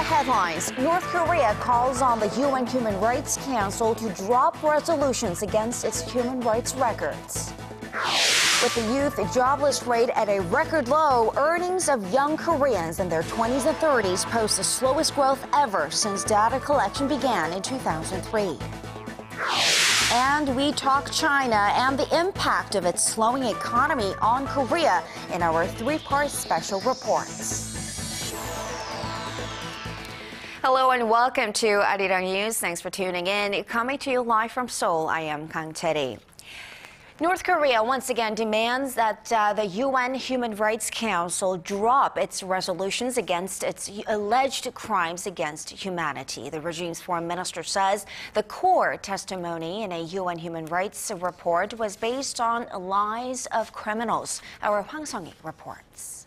headlines. North Korea calls on the UN Human Rights Council to drop resolutions against its human rights records. With the youth jobless rate at a record low, earnings of young Koreans in their 20s and 30s post the slowest growth ever since data collection began in 2003. And we talk China and the impact of its slowing economy on Korea in our three-part special reports. Hello and welcome to ARIRANG News. Thanks for tuning in. Coming to you live from Seoul, I am Kang Chery. North Korea once again demands that the UN Human Rights Council drop its resolutions against its alleged crimes against humanity. The regime's foreign minister says the core testimony in a UN human rights report was based on lies of criminals. Our Hwang Sung-hee reports.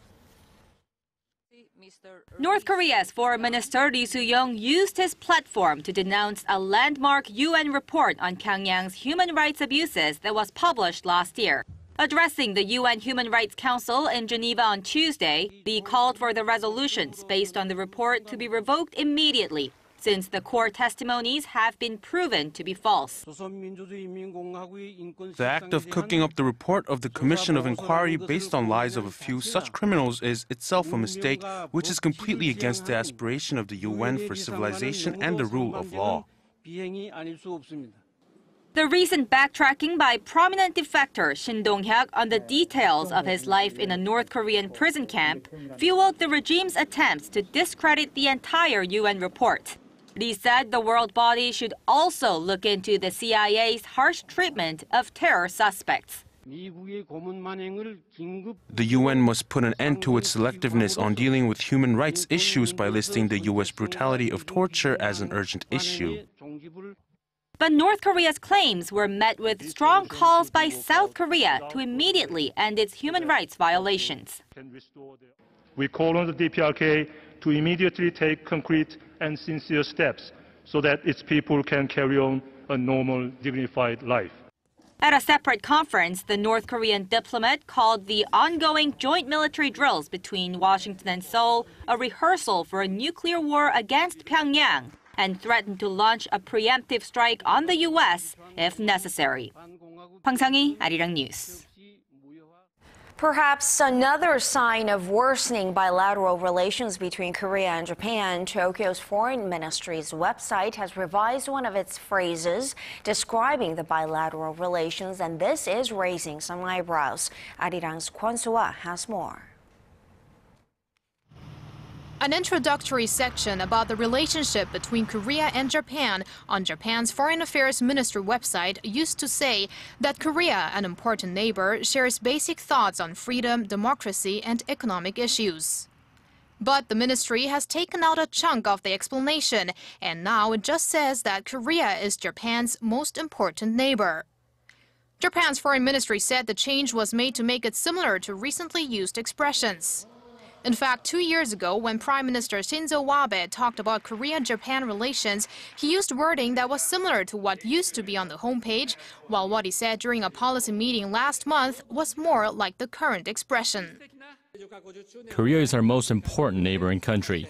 North Korea's Foreign Minister Ri Su-yong used his platform to denounce a landmark UN report on Pyongyang's human rights abuses that was published last year. Addressing the UN Human Rights Council in Geneva on Tuesday, Ri called for the resolutions based on the report to be revoked immediately, since the core testimonies have been proven to be false. The act of cooking up the report of the Commission of Inquiry based on lies of a few such criminals is itself a mistake, which is completely against the aspiration of the UN for civilization and the rule of law. The recent backtracking by prominent defector Shin Dong-hyuk on the details of his life in a North Korean prison camp fueled the regime's attempts to discredit the entire UN report. Ri said the world body should also look into the CIA's harsh treatment of terror suspects. The UN must put an end to its selectiveness on dealing with human rights issues by listing the US brutality of torture as an urgent issue. But North Korea's claims were met with strong calls by South Korea to immediately end its human rights violations. We call on the DPRK to immediately take concrete and sincere steps so that its people can carry on a normal, dignified life. At a separate conference, the North Korean diplomat called the ongoing joint military drills between Washington and Seoul a rehearsal for a nuclear war against Pyongyang and threatened to launch a preemptive strike on the U.S. if necessary. Hwang Sung-hee, ARIRANG News. Perhaps another sign of worsening bilateral relations between Korea and Japan, Tokyo's foreign ministry's website has revised one of its phrases describing the bilateral relations, and this is raising some eyebrows. ARIRANG's Kwon So-ah has more. An introductory section about the relationship between Korea and Japan on Japan's Foreign Affairs Ministry website used to say that Korea, an important neighbor, shares basic thoughts on freedom, democracy, and economic issues. But the ministry has taken out a chunk of the explanation, and now it just says that Korea is Japan's most important neighbor. Japan's foreign ministry said the change was made to make it similar to recently used expressions. In fact, 2 years ago, when Prime Minister Shinzo Abe talked about Korea-Japan relations, he used wording that was similar to what used to be on the homepage, while what he said during a policy meeting last month was more like the current expression. Korea is our most important neighboring country.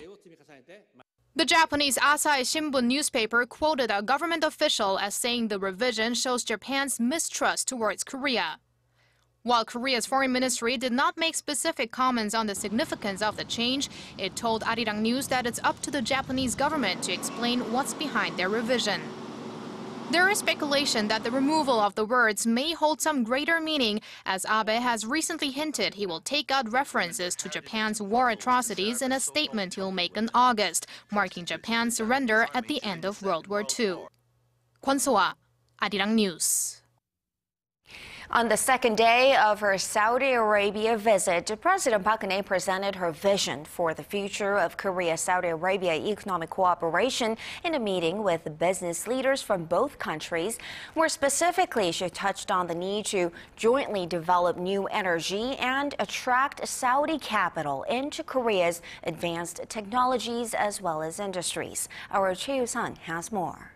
The Japanese Asahi Shimbun newspaper quoted a government official as saying the revision shows Japan's mistrust towards Korea. While Korea's foreign ministry did not make specific comments on the significance of the change, it told ARIRANG News that it's up to the Japanese government to explain what's behind their revision. There is speculation that the removal of the words may hold some greater meaning, as Abe has recently hinted he will take out references to Japan's war atrocities in a statement he'll make in August, marking Japan's surrender at the end of World War II. Kwon So-ah, ARIRANG News. On the second day of her Saudi Arabia visit, President Park Geun-hye presented her vision for the future of Korea-Saudi Arabia economic cooperation in a meeting with business leaders from both countries. More specifically, she touched on the need to jointly develop new energy and attract Saudi capital into Korea's advanced technologies as well as industries. Our Choi Yoo-sun has more.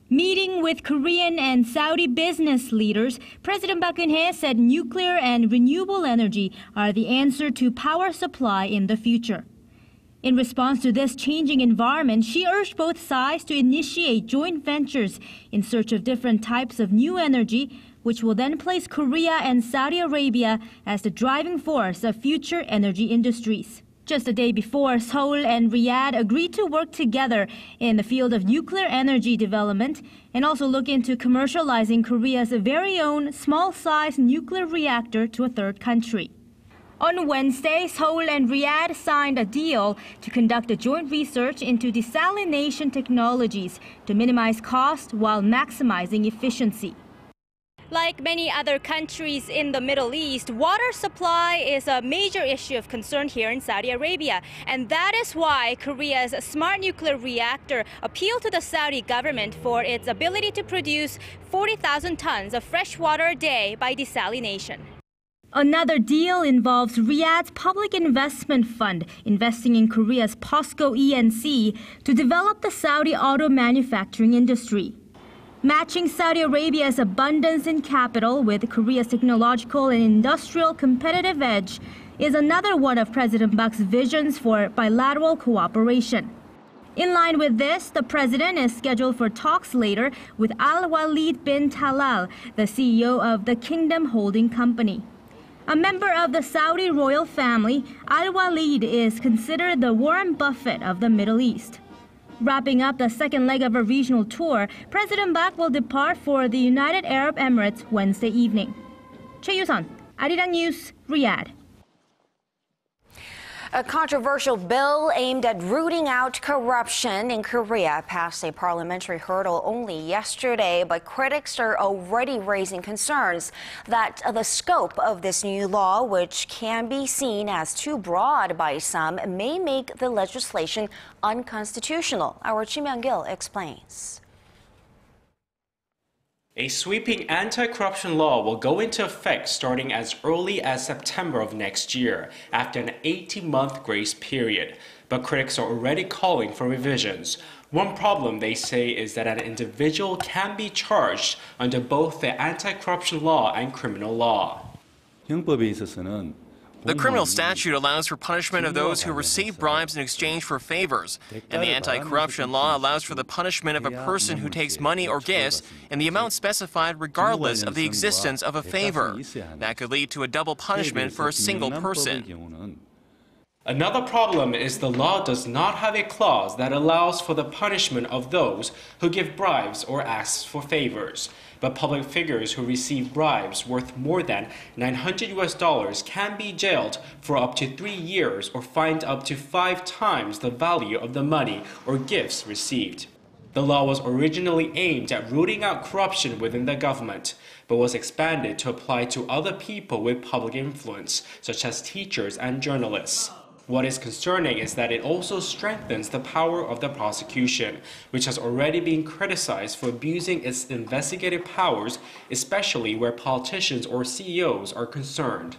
Meeting with Korean and Saudi business leaders, President Park Geun-hye said nuclear and renewable energy are the answer to power supply in the future. In response to this changing environment, she urged both sides to initiate joint ventures in search of different types of new energy, which will then place Korea and Saudi Arabia as the driving force of future energy industries. Just a day before, Seoul and Riyadh agreed to work together in the field of nuclear energy development and also look into commercializing Korea's very own small-sized nuclear reactor to a third country. On Wednesday, Seoul and Riyadh signed a deal to conduct a joint research into desalination technologies to minimize cost while maximizing efficiency. Like many other countries in the Middle East, water supply is a major issue of concern here in Saudi Arabia. And that is why Korea's smart nuclear reactor appealed to the Saudi government for its ability to produce 40,000 tons of fresh water a day by desalination. Another deal involves Riyadh's Public Investment Fund investing in Korea's POSCO E&C to develop the Saudi auto manufacturing industry. Matching Saudi Arabia's abundance in capital with Korea's technological and industrial competitive edge is another one of President Park's visions for bilateral cooperation. In line with this, the president is scheduled for talks later with Al-Walid bin Talal, the CEO of the Kingdom Holding Company. A member of the Saudi royal family, Al-Walid is considered the Warren Buffett of the Middle East. Wrapping up the second leg of a regional tour, President Park will depart for the United Arab Emirates Wednesday evening. Choi Yu-sun, ARIRANG News, Riyadh. A controversial bill aimed at rooting out corruption in Korea passed a parliamentary hurdle only yesterday, but critics are already raising concerns that the scope of this new law, which can be seen as too broad by some, may make the legislation unconstitutional. Our Kim Young-gil explains. A sweeping anti-corruption law will go into effect starting as early as September of next year, after an 18-month grace period. But critics are already calling for revisions. One problem, they say, is that an individual can be charged under both the anti-corruption law and criminal law. The criminal statute allows for punishment of those who receive bribes in exchange for favors, and the anti-corruption law allows for the punishment of a person who takes money or gifts in the amount specified regardless of the existence of a favor. That could lead to a double punishment for a single person. Another problem is the law does not have a clause that allows for the punishment of those who give bribes or ask for favors. But public figures who receive bribes worth more than $900 can be jailed for up to 3 years or fined up to 5 times the value of the money or gifts received. The law was originally aimed at rooting out corruption within the government, but was expanded to apply to other people with public influence, such as teachers and journalists. What is concerning is that it also strengthens the power of the prosecution, which has already been criticized for abusing its investigative powers, especially where politicians or CEOs are concerned.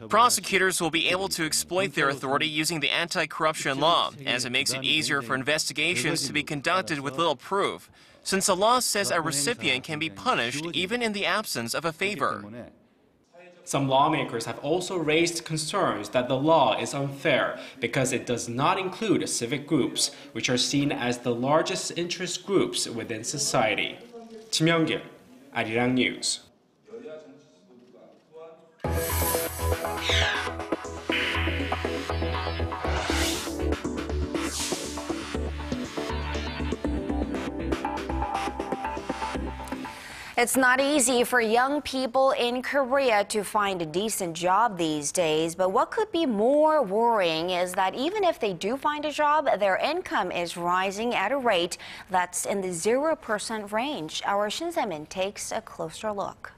Prosecutors will be able to exploit their authority using the anti-corruption law, as it makes it easier for investigations to be conducted with little proof, since the law says a recipient can be punished even in the absence of a favor. Some lawmakers have also raised concerns that the law is unfair because it does not include civic groups, which are seen as the largest interest groups within society. Kim Young-gil, ARIRANG News. It's not easy for young people in Korea to find a decent job these days, but what could be more worrying is that even if they do find a job, their income is rising at a rate that's in the 0% range. Our Shin Se-min takes a closer look.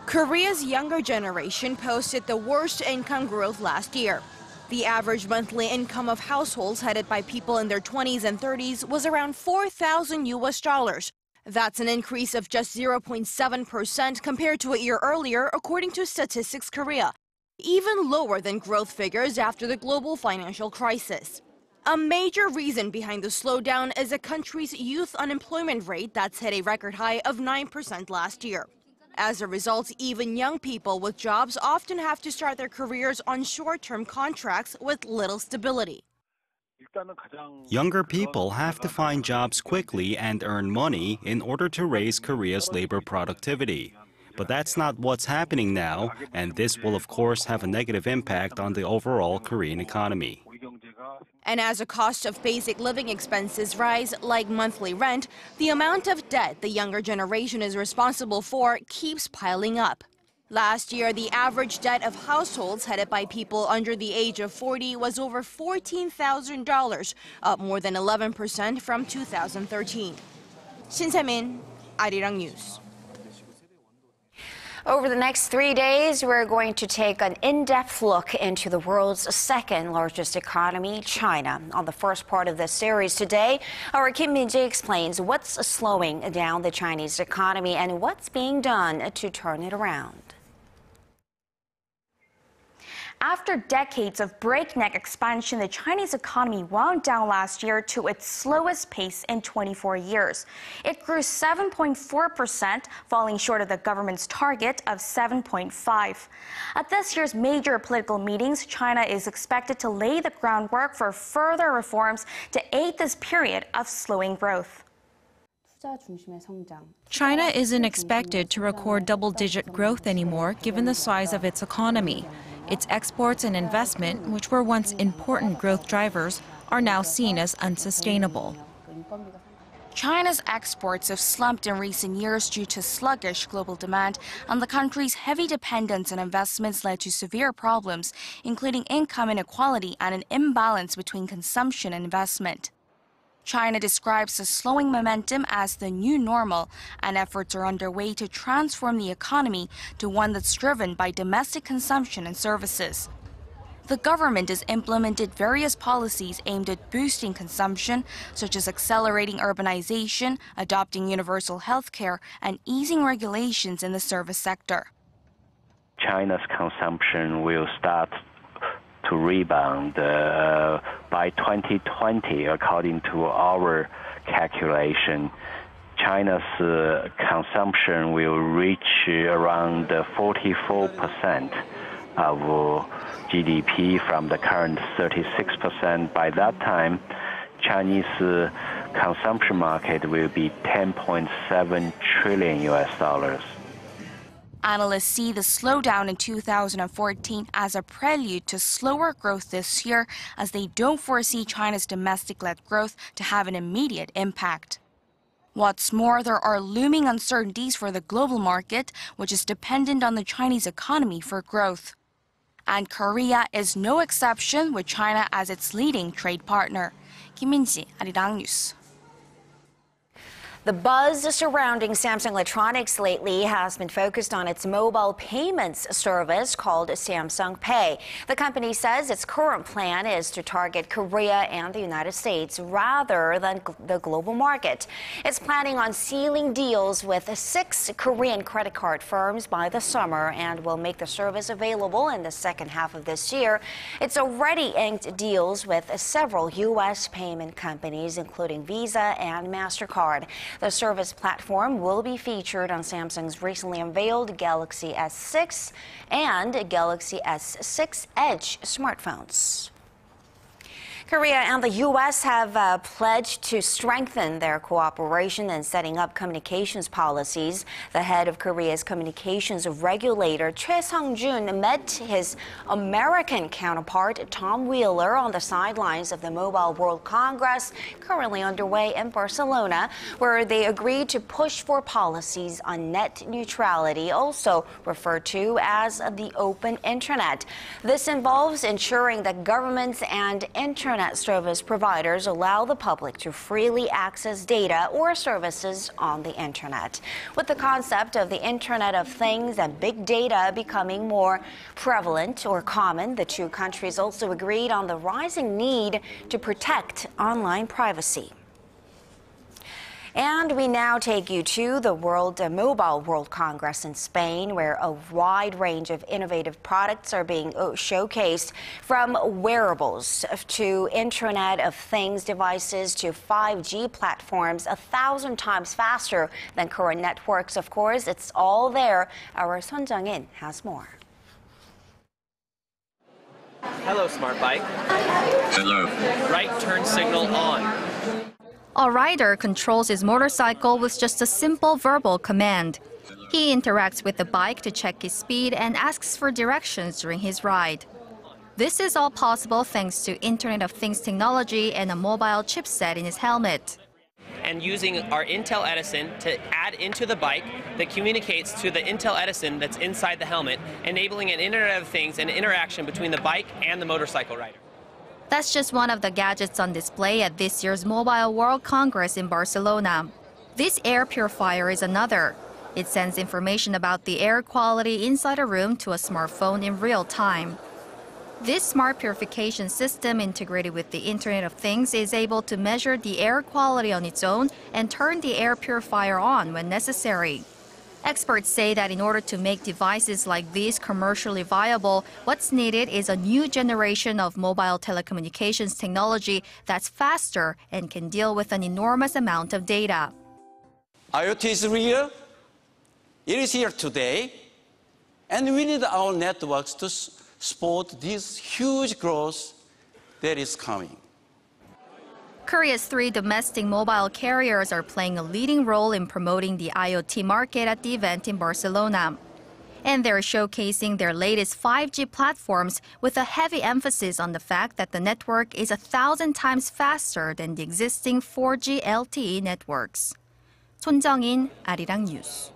Korea's younger generation posted the worst income growth last year. The average monthly income of households headed by people in their 20s and 30s was around $4,000. That's an increase of just 0.7% compared to a year earlier, according to Statistics Korea, even lower than growth figures after the global financial crisis. A major reason behind the slowdown is the country's youth unemployment rate that's hit a record high of 9% last year. As a result, even young people with jobs often have to start their careers on short-term contracts with little stability. Younger people have to find jobs quickly and earn money in order to raise Korea's labor productivity. But that's not what's happening now, and this will of course have a negative impact on the overall Korean economy. And as the cost of basic living expenses rise, like monthly rent, the amount of debt the younger generation is responsible for keeps piling up. Last year, the average debt of households headed by people under the age of 40 was over $14,000, up more than 11% from 2013. Shin Se-min, ARIRANG News. Over the next 3 days, we're going to take an in-depth look into the world's second largest economy, China. On the first part of this series today, our Kim Min-ji explains what's slowing down the Chinese economy and what's being done to turn it around. After decades of breakneck expansion, the Chinese economy wound down last year to its slowest pace in 24 years. It grew 7.4%, falling short of the government's target of 7.5%. At this year's major political meetings, China is expected to lay the groundwork for further reforms to aid this period of slowing growth. China isn't expected to record double-digit growth anymore given the size of its economy. Its exports and investment, which were once important growth drivers, are now seen as unsustainable. China's exports have slumped in recent years due to sluggish global demand, and the country's heavy dependence on investments led to severe problems, including income inequality and an imbalance between consumption and investment. China describes the slowing momentum as the new normal, and efforts are underway to transform the economy to one that's driven by domestic consumption and services. The government has implemented various policies aimed at boosting consumption, such as accelerating urbanization, adopting universal health care, and easing regulations in the service sector. China's consumption will start to rebound by 2020, according to our calculation. China's consumption will reach around 44% of GDP from the current 36%. By that time, Chinese consumption market will be $10.7 trillion. Analysts see the slowdown in 2014 as a prelude to slower growth this year, as they don't foresee China's domestic-led growth to have an immediate impact. What's more, there are looming uncertainties for the global market, which is dependent on the Chinese economy for growth. And Korea is no exception, with China as its leading trade partner. Kim Min-ji, ARIRANG News. The buzz surrounding Samsung Electronics lately has been focused on its mobile payments service called Samsung Pay. The company says its current plan is to target Korea and the United States rather than the global market. It's planning on sealing deals with 6 Korean credit card firms by the summer and will make the service available in the second half of this year. It's already inked deals with several U.S. payment companies, including Visa and MasterCard. The service platform will be featured on Samsung's recently unveiled Galaxy S6 and Galaxy S6 Edge smartphones. Korea and the U.S. have pledged to strengthen their cooperation in setting up communications policies. The head of Korea's communications regulator, Choi Sung-jun, met his American counterpart, Tom Wheeler, on the sidelines of the Mobile World Congress, currently underway in Barcelona, where they agreed to push for policies on net neutrality, also referred to as the open internet. This involves ensuring that governments and internet service providers allow the public to freely access data or services on the internet. With the concept of the Internet of Things and big data becoming more prevalent or common, the two countries also agreed on the rising need to protect online privacy. And we now take you to the Mobile World Congress in Spain, where a wide range of innovative products are being showcased, from wearables to Internet of Things devices to 5G platforms, 1,000 times faster than current networks. Of course, it's all there. Our Sun Jung-in has more. Hello, smart bike. Hello. Right turn signal on. A rider controls his motorcycle with just a simple verbal command. He interacts with the bike to check his speed and asks for directions during his ride. This is all possible thanks to Internet of Things technology and a mobile chipset in his helmet. And using our Intel Edison to add into the bike that communicates to the Intel Edison that's inside the helmet, enabling an Internet of Things and interaction between the bike and the motorcycle rider. That's just one of the gadgets on display at this year's Mobile World Congress in Barcelona. This air purifier is another. It sends information about the air quality inside a room to a smartphone in real time. This smart purification system, integrated with the Internet of Things, is able to measure the air quality on its own and turn the air purifier on when necessary. Experts say that in order to make devices like these commercially viable, what's needed is a new generation of mobile telecommunications technology that's faster and can deal with an enormous amount of data. IoT is real. It is here today. And we need our networks to support this huge growth that is coming. Korea's 3 domestic mobile carriers are playing a leading role in promoting the IoT market at the event in Barcelona. And they're showcasing their latest 5G platforms with a heavy emphasis on the fact that the network is 1,000 times faster than the existing 4G LTE networks. Son Jung-in, ARIRANG News.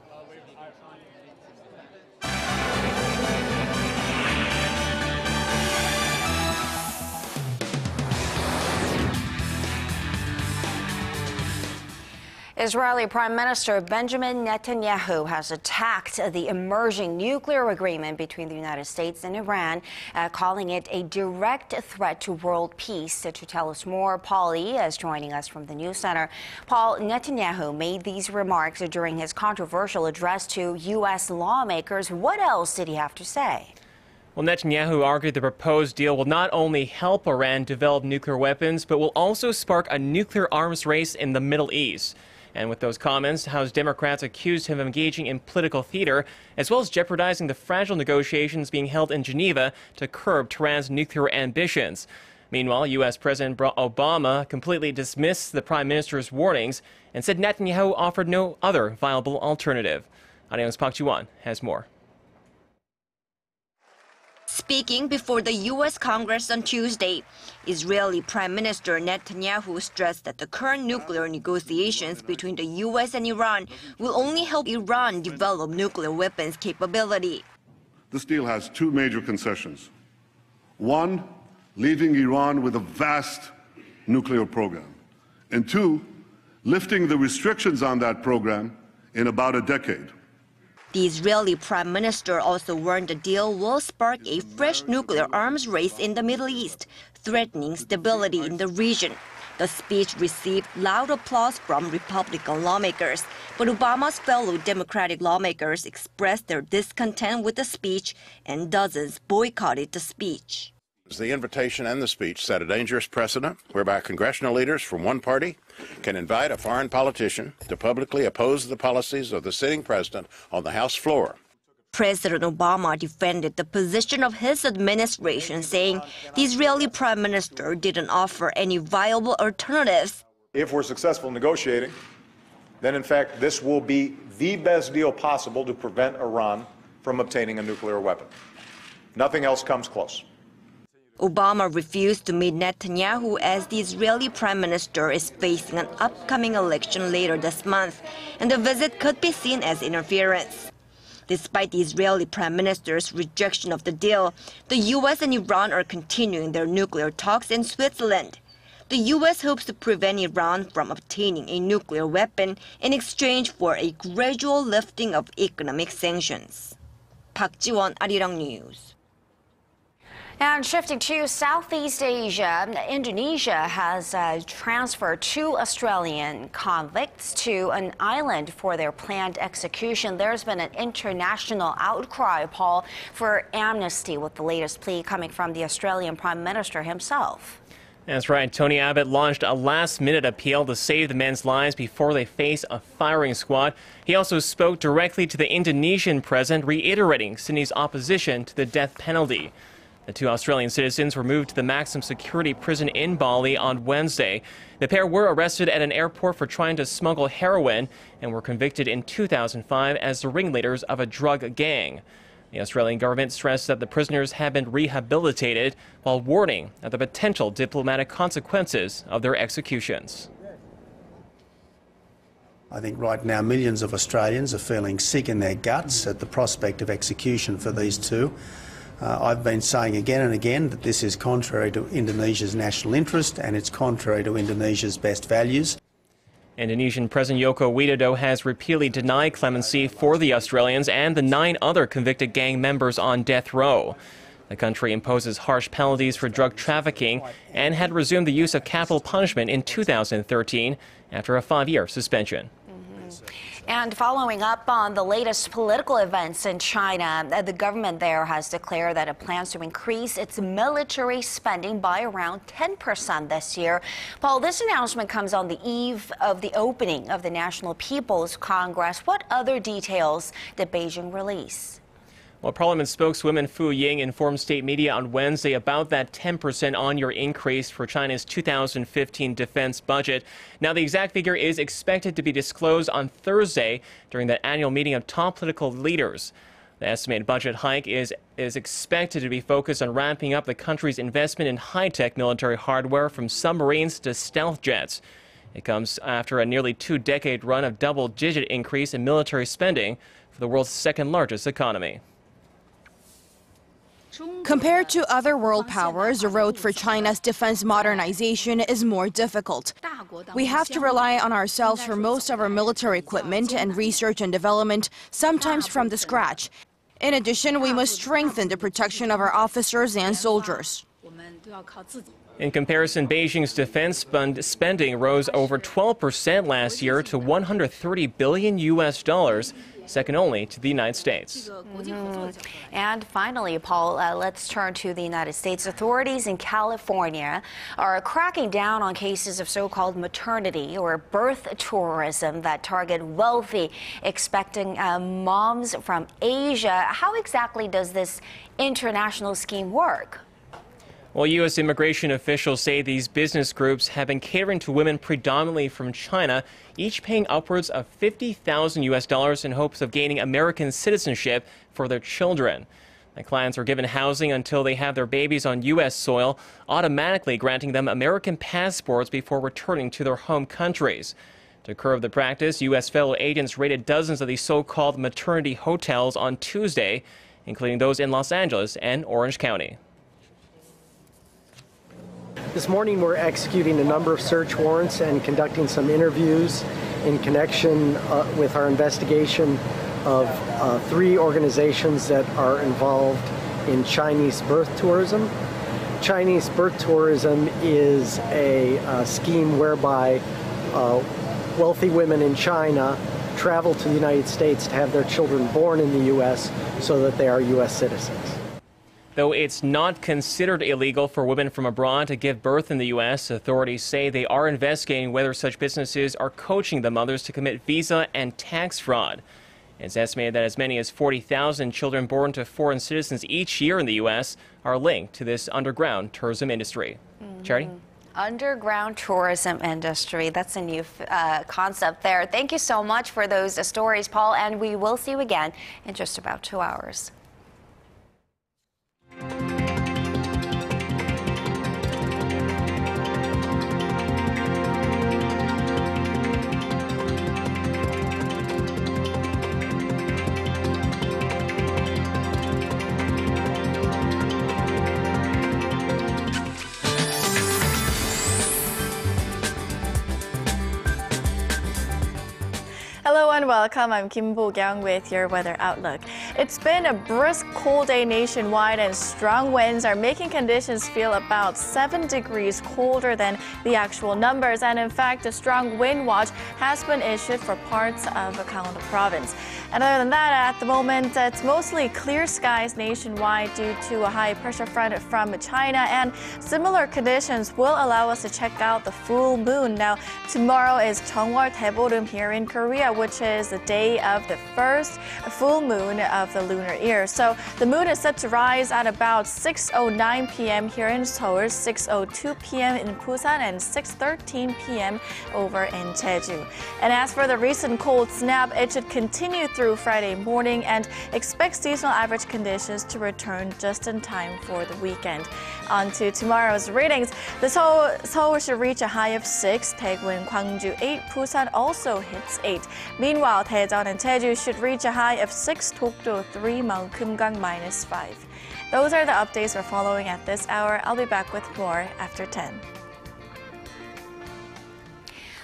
Israeli Prime Minister Benjamin Netanyahu has attacked the emerging nuclear agreement between the United States and Iran, calling it a direct threat to world peace. To tell us more, Paul Lee is joining us from the News Center. Paul, Netanyahu made these remarks during his controversial address to U.S. lawmakers. What else did he have to say? Well, Netanyahu argued the proposed deal will not only help Iran develop nuclear weapons, but will also spark a nuclear arms race in the Middle East. And with those comments, House Democrats accused him of engaging in political theater, as well as jeopardizing the fragile negotiations being held in Geneva to curb Tehran's nuclear ambitions. Meanwhile, U.S. President Obama completely dismissed the Prime Minister's warnings and said Netanyahu offered no other viable alternative. Arirang's Park Ji-won has more. Speaking before the U.S. Congress on Tuesday, Israeli Prime Minister Netanyahu stressed that the current nuclear negotiations between the U.S. and Iran will only help Iran develop nuclear weapons capability. This deal has 2 major concessions. One, leaving Iran with a vast nuclear program. And 2, lifting the restrictions on that program in about a decade. The Israeli Prime Minister also warned the deal will spark a fresh nuclear arms race in the Middle East, threatening stability in the region. The speech received loud applause from Republican lawmakers, but Obama's fellow Democratic lawmakers expressed their discontent with the speech, and dozens boycotted the speech. The invitation and the speech set a dangerous precedent whereby congressional leaders from one party can invite a foreign politician to publicly oppose the policies of the sitting president on the House floor. President Obama defended the position of his administration, saying the Israeli Prime Minister didn't offer any viable alternatives. If we're successful in negotiating, then in fact this will be the best deal possible to prevent Iran from obtaining a nuclear weapon. Nothing else comes close. Obama refused to meet Netanyahu as the Israeli Prime Minister is facing an upcoming election later this month, and the visit could be seen as interference. Despite the Israeli Prime Minister's rejection of the deal, the U.S. and Iran are continuing their nuclear talks in Switzerland. The U.S. hopes to prevent Iran from obtaining a nuclear weapon in exchange for a gradual lifting of economic sanctions. Park Ji-won, ARIRANG News. And shifting to Southeast Asia, Indonesia has transferred 2 Australian convicts to an island for their planned execution. There's been an international outcry, Paul, for amnesty, with the latest plea coming from the Australian Prime Minister himself. That's right. Tony Abbott launched a last-minute appeal to save the men's lives before they face a firing squad. He also spoke directly to the Indonesian president, reiterating Sydney's opposition to the death penalty. The 2 Australian citizens were moved to the maximum security prison in Bali on Wednesday. The pair were arrested at an airport for trying to smuggle heroin and were convicted in 2005 as the ringleaders of a drug gang. The Australian government stressed that the prisoners have been rehabilitated while warning of the potential diplomatic consequences of their executions. I think right now millions of Australians are feeling sick in their guts at the prospect of execution for these 2. I've been saying again and again that this is contrary to Indonesia's national interest and it's contrary to Indonesia's best values. Indonesian President Joko Widodo has repeatedly denied clemency for the Australians and the 9 other convicted gang members on death row. The country imposes harsh penalties for drug trafficking and had resumed the use of capital punishment in 2013 after a 5-year suspension. And following up on the latest political events in China, the government there has declared that it plans to increase its military spending by around 10% this year. Paul, this announcement comes on the eve of the opening of the National People's Congress. What other details did Beijing release? Well, Parliament spokeswoman Fu Ying informed state media on Wednesday about that 10% on-year increase for China's 2015 defense budget. Now, the exact figure is expected to be disclosed on Thursday during the annual meeting of top political leaders. The estimated budget hike is expected to be focused on ramping up the country's investment in high-tech military hardware from submarines to stealth jets. It comes after a nearly 2-decade run of double-digit increase in military spending for the world's second-largest economy. Compared to other world powers, the road for China's defense modernization is more difficult. We have to rely on ourselves for most of our military equipment and research and development, sometimes from the scratch. In addition, we must strengthen the protection of our officers and soldiers. In comparison, Beijing's defense spending rose over 12% last year to $130 billion, second only to the United States. And finally, Paul, let's turn to the United States. Authorities in California are cracking down on cases of so-called maternity or birth tourism that target wealthy, expecting moms from Asia. How exactly does this international scheme work? Well, U.S. immigration officials say these business groups have been catering to women predominantly from China, each paying upwards of $50,000 in hopes of gaining American citizenship for their children. The clients are given housing until they have their babies on U.S. soil, automatically granting them American passports before returning to their home countries. To curb the practice, U.S. federal agents raided dozens of these so-called maternity hotels on Tuesday, including those in Los Angeles and Orange County. This morning we're executing a number of search warrants and conducting some interviews in connection with our investigation of 3 organizations that are involved in Chinese birth tourism. Chinese birth tourism is a scheme whereby wealthy women in China travel to the United States to have their children born in the U.S. so that they are U.S. citizens. Though it's not considered illegal for women from abroad to give birth in the U.S., authorities say they are investigating whether such businesses are coaching the mothers to commit visa and tax fraud. It's estimated that as many as 40,000 children born to foreign citizens each year in the U.S. are linked to this underground tourism industry. Charity? Underground tourism industry. That's a new concept there. Thank you so much for those stories, Paul, and we will see you again in just about 2 hours. Hello and welcome. welcome. I'm Kim Bo-kyung with your weather outlook. It's been a brisk, cold day nationwide, and strong winds are making conditions feel about 7 degrees colder than the actual numbers. And in fact, a strong wind watch has been issued for parts of Gangwon province. And other than that, at the moment, it's mostly clear skies nationwide due to a high pressure front from China, and similar conditions will allow us to check out the full moon. Now, tomorrow is Cheongwol Daeborim here in Korea, which is the day of the first full moon of the lunar year. So the moon is set to rise at about 6:09 p.m. here in Seoul, 6:02 p.m. in Busan, and 6:13 p.m. over in Jeju. And as for the recent cold snap, it should continue through Friday morning, and expect seasonal average conditions to return just in time for the weekend. On to tomorrow's readings. The Seoul should reach a high of 6, Daegu and Gwangju 8, Busan also hits 8. Meanwhile, Daejeon and Jeju should reach a high of 6, Dokdo 3, Mount Kumgang -5. Those are the updates we're following at this hour. I'll be back with more after 10.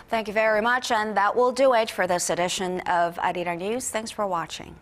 Thank you very much, and that will do it for this edition of ARIRANG News. Thanks for watching.